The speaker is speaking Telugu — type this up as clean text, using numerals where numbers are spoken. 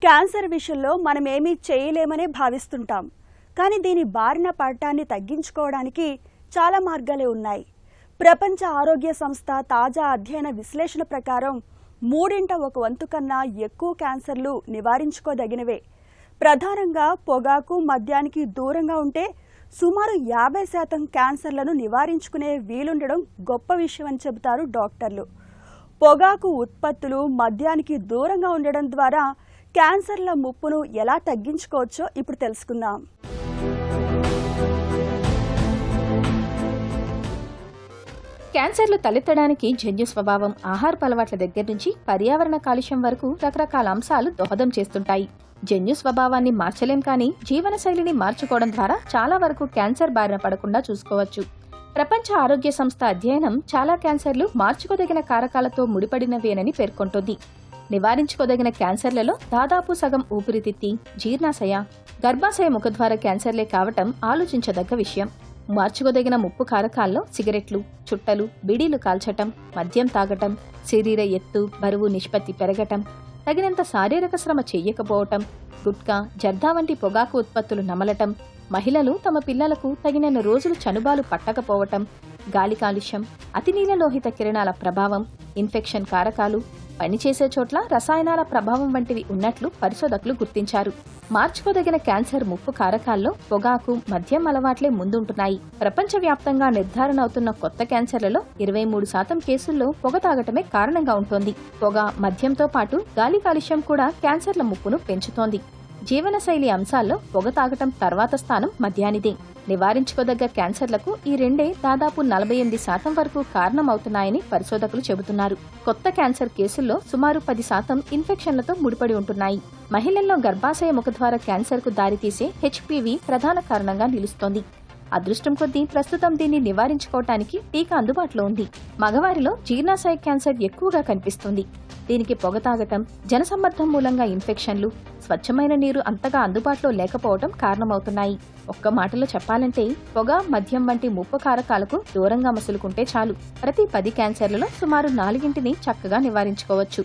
క్యాన్సర్ విషయంలో మనం ఏమీ చేయలేమనే భావిస్తుంటాం. కానీ దీని బారిన పడటాన్ని తగ్గించుకోవడానికి చాలా మార్గాలే ఉన్నాయి. ప్రపంచ ఆరోగ్య సంస్థ తాజా అధ్యయన విశ్లేషణ ప్రకారం మూడింట ఒక వంతు కన్నా ఎక్కువ క్యాన్సర్లు నివారించుకోదగినవే. ప్రధానంగా పొగాకు, మద్యానికి దూరంగా ఉంటే సుమారు 50% క్యాన్సర్లను నివారించుకునే వీలుండడం గొప్ప విషయం అని చెబుతారు డాక్టర్లు. పొగాకు ఉత్పత్తులు, మద్యానికి దూరంగా ఉండడం ద్వారా క్యాన్సర్ల ముప్పును ఎలా తగ్గించుకోవచ్చో ఇప్పుడు తెలుసుకుందాం. క్యాన్సర్లు తలెత్తడానికి జన్యు స్వభావం, ఆహారపు అలవాట్ల దగ్గర నుంచి పర్యావరణ కాలుష్యం వరకు రకరకాల అంశాలు దోహదం చేస్తుంటాయి. జన్యు స్వభావాన్ని మార్చలేం, కానీ జీవనశైలిని మార్చుకోవడం ద్వారా చాలా వరకు క్యాన్సర్ బారిన పడకుండా చూసుకోవచ్చు. ప్రపంచ ఆరోగ్య సంస్థ అధ్యయనం చాలా క్యాన్సర్లు మార్చుకోదగిన కారకాలతో ముడిపడినవేనని పేర్కొంటోంది. నివారించుకోదగిన క్యాన్సర్లలో దాదాపు సగం ఊపిరితిత్తి, జీర్ణాశయ, గర్భాశయ ముఖద్వార క్యాన్సర్లే కావటం ఆలోచించదగ్గ విషయం. మార్చుకోదగిన ముప్పు కారకాల్లో సిగరెట్లు, చుట్టలు, బీడీలు కాల్చటం, మద్యం తాగటం, శరీర ఎత్తు, బరువు నిష్పత్తి పెరగటం, తగినంత శారీరక శ్రమ చెయ్యకపోవటం, గుట్కా, జర్దా వంటి పొగాకు ఉత్పత్తులు నమలటం, మహిళలు తమ పిల్లలకు తగినన్ని రోజులు చనుబాలు పట్టకపోవటం, గాలి కాలుష్యం, అతినీలలోహిత కిరణాల ప్రభావం, ఇన్ఫెక్షన్ కారకాలు, పనిచేసే చోట్ల రసాయనాల ప్రభావం వంటివి ఉన్నట్లు పరిశోధకులు గుర్తించారు. మార్చుకోదగిన క్యాన్సర్ ముప్పు కారకాల్లో పొగాకు, మద్యం అలవాట్లే ముందుంటున్నాయి. ప్రపంచవ్యాప్తంగా నిర్ధారణ అవుతున్న కొత్త క్యాన్సర్లలో 23% కేసుల్లో పొగ తాగటమే కారణంగా ఉంటోంది. పొగ, మద్యంతో పాటు గాలి కాలుష్యం కూడా క్యాన్సర్ల ముప్పును పెంచుతోంది. జీవనశైలి అంశాల్లో పొగ తాగటం తర్వాత స్థానం మద్యానిదే. నివారించుకోదగ్గ క్యాన్సర్లకు ఈ రెండే దాదాపు 48% వరకు కారణమవుతున్నాయని పరిశోధకులు చెబుతున్నారు. కొత్త క్యాన్సర్ కేసుల్లో సుమారు 10% ఇన్ఫెక్షన్లతో ముడిపడి ఉంటున్నాయి. మహిళల్లో గర్భాశయ ముఖద్వార క్యాన్సర్కు దారితీసే హెచ్పివి ప్రధాన కారణంగా నిలుస్తోంది. అదృష్టం కొద్దీ ప్రస్తుతం దీన్ని నివారించుకోవటానికి టీకా అందుబాటులో ఉంది. మగవారిలో జీర్ణాశయ క్యాన్సర్ ఎక్కువగా కనిపిస్తుంది. దీనికి పొగ తాగటం, జనసమ్మర్దం మూలంగా ఇన్ఫెక్షన్లు, స్వచ్ఛమైన నీరు అంతగా అందుబాటులో లేకపోవడం కారణమవుతున్నాయి. ఒక్క మాటలో చెప్పాలంటే పొగ, మద్యం వంటి ముప్పు కారకాలకు దూరంగా మసులుకుంటే చాలు. ప్రతి 10 క్యాన్సర్లలో సుమారు 4ని చక్కగా నివారించుకోవచ్చు.